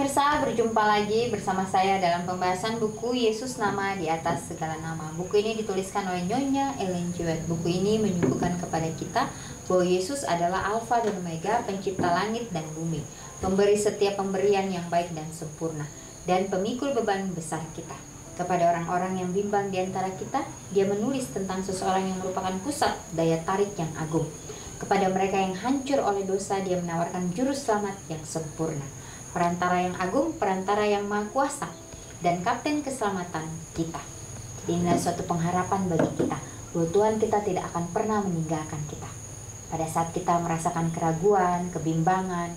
pemirsa, berjumpa lagi bersama saya dalam pembahasan buku Yesus Nama di Atas Segala Nama. Buku ini dituliskan oleh Nyonya Ellen G. White. Buku ini menyuguhkan kepada kita bahwa Yesus adalah Alfa dan Omega, pencipta langit dan bumi, pemberi setiap pemberian yang baik dan sempurna, dan pemikul beban besar kita. Kepada orang-orang yang bimbang di antara kita, dia menulis tentang seseorang yang merupakan pusat daya tarik yang agung. Kepada mereka yang hancur oleh dosa, dia menawarkan juru selamat yang sempurna, perantara yang agung, perantara yang maha kuasa, dan kapten keselamatan kita. Inilah suatu pengharapan bagi kita, bahwa Tuhan kita tidak akan pernah meninggalkan kita. Pada saat kita merasakan keraguan, kebimbangan,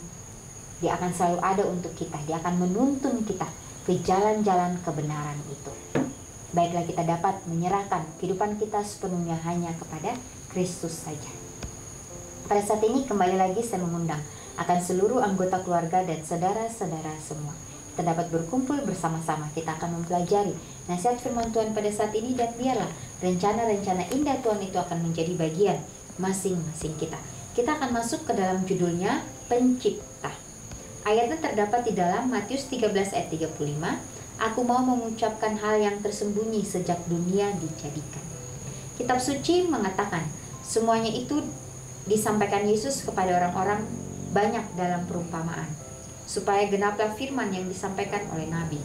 dia akan selalu ada untuk kita. Dia akan menuntun kita ke jalan-jalan kebenaran itu. Baiklah, kita dapat menyerahkan kehidupan kita sepenuhnya hanya kepada Kristus saja. Pada saat ini kembali lagi saya mengundang akan seluruh anggota keluarga dan saudara-saudara semua. Kita dapat berkumpul bersama-sama. Kita akan mempelajari nasihat firman Tuhan pada saat ini, dan biarlah rencana-rencana indah Tuhan itu akan menjadi bagian masing-masing kita. Kita akan masuk ke dalam judulnya Pencipta. Ayatnya terdapat di dalam Matius 13 ayat 35. Aku mau mengucapkan hal yang tersembunyi sejak dunia dijadikan. Kitab suci mengatakan semuanya itu disampaikan Yesus kepada orang-orang banyak dalam perumpamaan, supaya genaplah firman yang disampaikan oleh Nabi.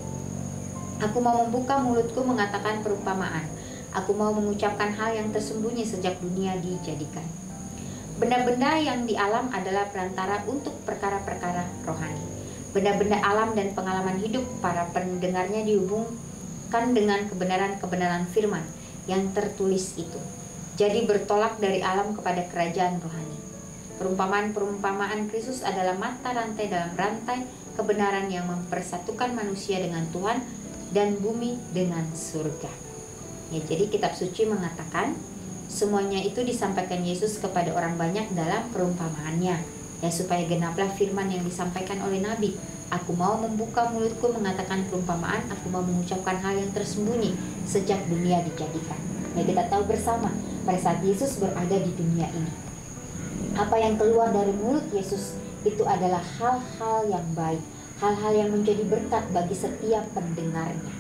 Aku mau membuka mulutku mengatakan perumpamaan. Aku mau mengucapkan hal yang tersembunyi sejak dunia dijadikan. Benda-benda yang di alam adalah perantara untuk perkara-perkara rohani. Benda-benda alam dan pengalaman hidup para pendengarnya dihubungkan dengan kebenaran-kebenaran firman yang tertulis itu. Jadi bertolak dari alam kepada kerajaan rohani. Perumpamaan-perumpamaan Kristus adalah mata rantai dalam rantai kebenaran yang mempersatukan manusia dengan Tuhan dan bumi dengan surga. Ya, jadi kitab suci mengatakan semuanya itu disampaikan Yesus kepada orang banyak dalam perumpamaannya, ya, supaya genaplah firman yang disampaikan oleh Nabi. Aku mau membuka mulutku mengatakan perumpamaan, aku mau mengucapkan hal yang tersembunyi sejak dunia dijadikan. Ya, kita tahu bersama pada saat Yesus berada di dunia ini, apa yang keluar dari mulut Yesus itu adalah hal-hal yang baik, hal-hal yang menjadi berkat bagi setiap pendengarnya.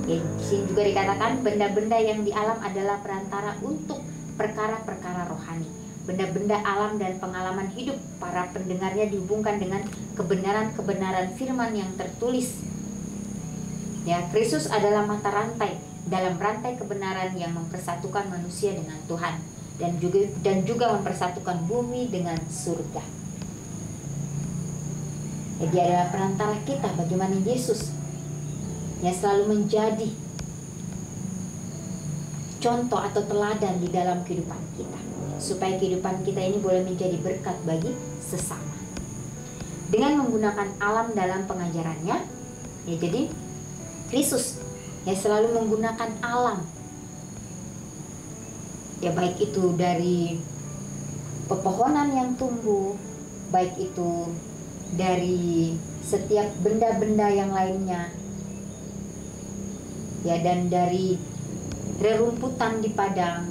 Ya, di sini juga dikatakan benda-benda yang di alam adalah perantara untuk perkara-perkara rohani. Benda-benda alam dan pengalaman hidup para pendengarnya dihubungkan dengan kebenaran-kebenaran firman yang tertulis. Ya, Kristus adalah mata rantai dalam rantai kebenaran yang mempersatukan manusia dengan Tuhan, dan juga mempersatukan bumi dengan surga. Ya, dia adalah perantara kita, bagaimana Yesus yang selalu menjadi contoh atau teladan di dalam kehidupan kita, supaya kehidupan kita ini boleh menjadi berkat bagi sesama. Dengan menggunakan alam dalam pengajarannya, ya, jadi Kristus ya selalu menggunakan alam, ya, baik itu dari pepohonan yang tumbuh, baik itu dari setiap benda-benda yang lainnya, ya, dan dari rerumputan di padang,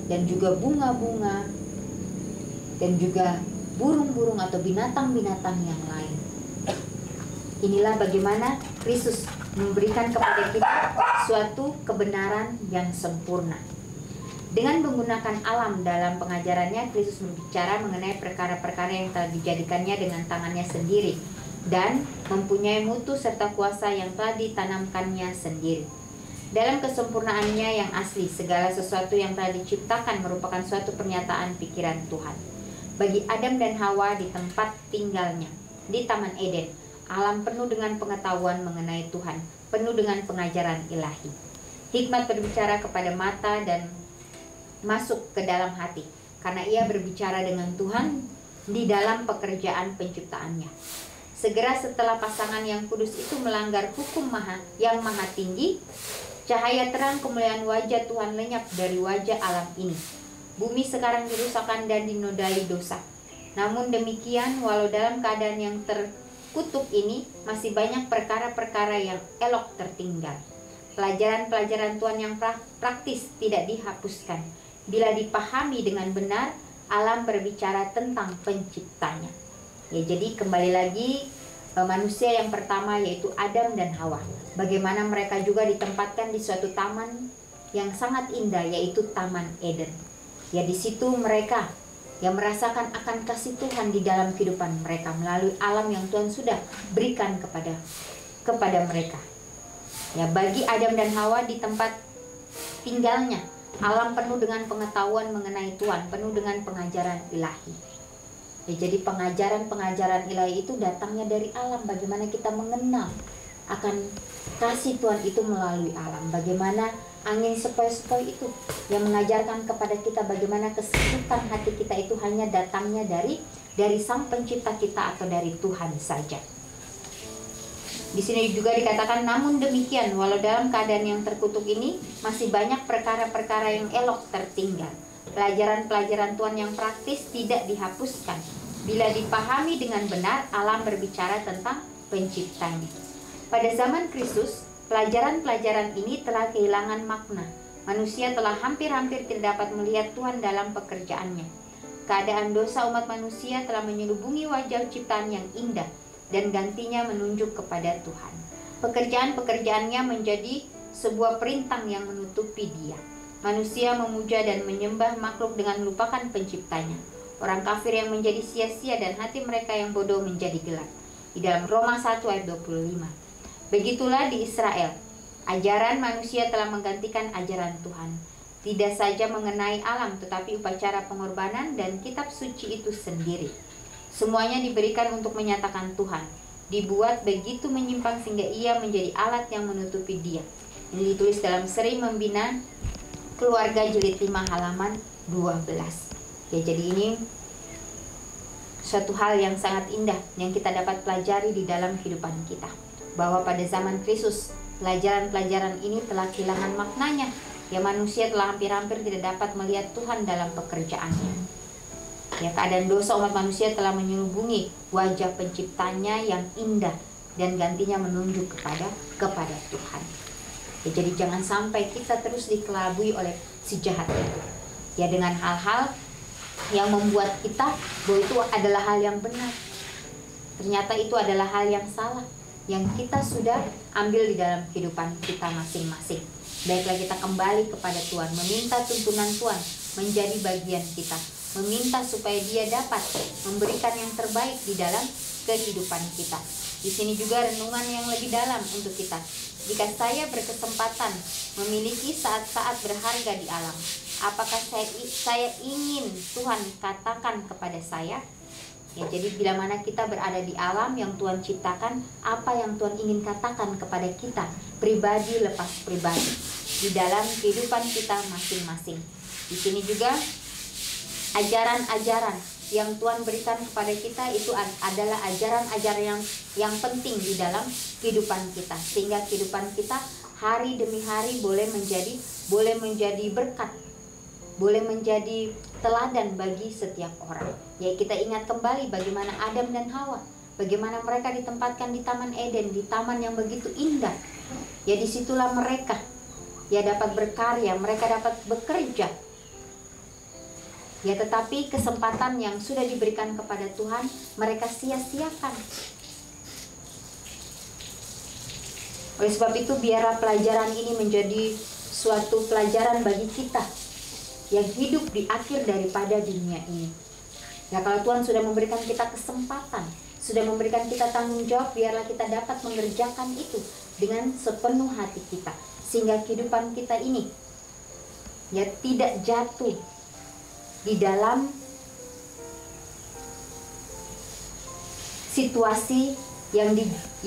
dan juga bunga-bunga, dan juga burung-burung atau binatang-binatang yang lain. Inilah bagaimana Kristus memberikan kepada kita suatu kebenaran yang sempurna. Dengan menggunakan alam dalam pengajarannya, Kristus berbicara mengenai perkara-perkara yang telah dijadikannya dengan tangannya sendiri, dan mempunyai mutu serta kuasa yang telah ditanamkannya sendiri. Dalam kesempurnaannya yang asli, segala sesuatu yang telah diciptakan merupakan suatu pernyataan pikiran Tuhan. Bagi Adam dan Hawa di tempat tinggalnya, di Taman Eden, alam penuh dengan pengetahuan mengenai Tuhan, penuh dengan pengajaran ilahi. Hikmat berbicara kepada mata dan masuk ke dalam hati, karena ia berbicara dengan Tuhan di dalam pekerjaan penciptaannya. Segera setelah pasangan yang kudus itu melanggar hukum yang maha tinggi, cahaya terang kemuliaan wajah Tuhan lenyap dari wajah alam ini. Bumi sekarang dirusakkan dan dinodai dosa. Namun demikian, walau dalam keadaan yang terkutuk ini, masih banyak perkara-perkara yang elok tertinggal. Pelajaran-pelajaran Tuhan yang praktis tidak dihapuskan. Bila dipahami dengan benar, alam berbicara tentang penciptanya. Ya, jadi kembali lagi manusia yang pertama, yaitu Adam dan Hawa. Bagaimana mereka juga ditempatkan di suatu taman yang sangat indah, yaitu Taman Eden. Ya, di situ mereka yang merasakan akan kasih Tuhan di dalam kehidupan mereka melalui alam yang Tuhan sudah berikan kepada mereka. Ya, bagi Adam dan Hawa di tempat tinggalnya, alam penuh dengan pengetahuan mengenai Tuhan, penuh dengan pengajaran ilahi. Ya, jadi pengajaran ilahi itu datangnya dari alam. Bagaimana kita mengenal akan kasih Tuhan itu melalui alam. Bagaimana angin sepoi-sepoi itu yang mengajarkan kepada kita bagaimana kesejukan hati kita itu hanya datangnya dari Sang Pencipta kita atau dari Tuhan saja. Di sini juga dikatakan, namun demikian, walau dalam keadaan yang terkutuk ini, masih banyak perkara-perkara yang elok tertinggal. Pelajaran-pelajaran Tuhan yang praktis tidak dihapuskan. Bila dipahami dengan benar, alam berbicara tentang penciptanya. Pada zaman Kristus, pelajaran-pelajaran ini telah kehilangan makna. Manusia telah hampir-hampir tidak dapat melihat Tuhan dalam pekerjaannya. Keadaan dosa umat manusia telah menyelubungi wajah ciptaan yang indah dan gantinya menunjuk kepada Tuhan. Pekerjaan-pekerjaannya menjadi sebuah perintang yang menutupi Dia. Manusia memuja dan menyembah makhluk dengan melupakan penciptanya. Orang kafir yang menjadi sia-sia dan hati mereka yang bodoh menjadi gelap. Di dalam Roma 1 ayat 25. Begitulah di Israel. Ajaran manusia telah menggantikan ajaran Tuhan. Tidak saja mengenai alam, tetapi upacara pengorbanan dan kitab suci itu sendiri. Semuanya diberikan untuk menyatakan Tuhan. Dibuat begitu menyimpang sehingga ia menjadi alat yang menutupi Dia. Ini ditulis dalam Seri Membina Keluarga jilid 5 halaman 12. Ya, jadi ini suatu hal yang sangat indah yang kita dapat pelajari di dalam kehidupan kita. Bahwa pada zaman Kristus, pelajaran-pelajaran ini telah kehilangan maknanya. Ya, manusia telah hampir-hampir tidak dapat melihat Tuhan dalam pekerjaannya. Ya, keadaan dosa umat manusia telah menyelubungi wajah penciptanya yang indah dan gantinya menunjuk kepada Tuhan. Ya, jadi jangan sampai kita terus dikelabui oleh si jahat itu. Ya, dengan hal-hal yang membuat kita bahwa itu adalah hal yang benar. Ternyata itu adalah hal yang salah yang kita sudah ambil di dalam kehidupan kita masing-masing. Baiklah, kita kembali kepada Tuhan, meminta tuntunan Tuhan menjadi bagian kita, meminta supaya Dia dapat memberikan yang terbaik di dalam kehidupan kita. Di sini juga renungan yang lebih dalam untuk kita. Jika saya berkesempatan memiliki saat-saat berharga di alam, apakah saya ingin Tuhan katakan kepada saya? Ya, jadi bila mana kita berada di alam yang Tuhan ciptakan, apa yang Tuhan ingin katakan kepada kita, pribadi lepas pribadi, di dalam kehidupan kita masing-masing. Di sini juga ajaran-ajaran yang Tuhan berikan kepada kita itu adalah ajaran-ajaran yang penting di dalam kehidupan kita, sehingga kehidupan kita hari demi hari boleh menjadi berkat, boleh menjadi teladan bagi setiap orang. Ya, kita ingat kembali bagaimana Adam dan Hawa, bagaimana mereka ditempatkan di Taman Eden, di taman yang begitu indah. Ya, disitulah mereka ya dapat berkarya, mereka dapat bekerja. Ya, tetapi kesempatan yang sudah diberikan kepada Tuhan, mereka sia-siakan. Oleh sebab itu, biarlah pelajaran ini menjadi suatu pelajaran bagi kita yang hidup di akhir daripada dunia ini. Ya, kalau Tuhan sudah memberikan kita kesempatan, sudah memberikan kita tanggung jawab, biarlah kita dapat mengerjakan itu dengan sepenuh hati kita, sehingga kehidupan kita ini ya tidak jatuh di dalam situasi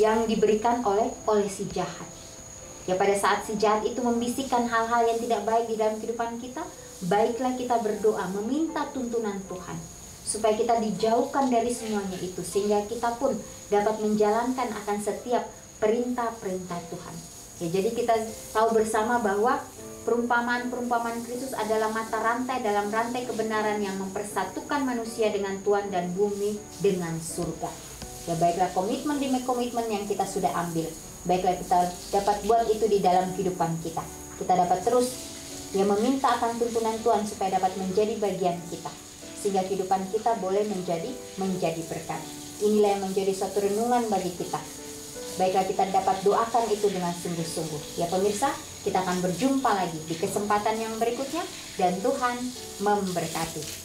yang diberikan oleh si jahat. Ya, pada saat si jahat itu membisikkan hal-hal yang tidak baik di dalam kehidupan kita, baiklah kita berdoa meminta tuntunan Tuhan supaya kita dijauhkan dari semuanya itu, sehingga kita pun dapat menjalankan akan setiap perintah-perintah Tuhan. Ya, jadi kita tahu bersama bahwa perumpamaan Kristus adalah mata rantai dalam rantai kebenaran yang mempersatukan manusia dengan Tuhan dan bumi dengan surga. Ya, baiklah komitmen demi komitmen yang kita sudah ambil, baiklah kita dapat buat itu di dalam kehidupan kita. Kita dapat terus ya meminta akan tuntunan Tuhan supaya dapat menjadi bagian kita, sehingga kehidupan kita boleh menjadi berkat. Inilah yang menjadi suatu renungan bagi kita. Baiklah, kita dapat doakan itu dengan sungguh-sungguh. Ya pemirsa, kita akan berjumpa lagi di kesempatan yang berikutnya, dan Tuhan memberkati.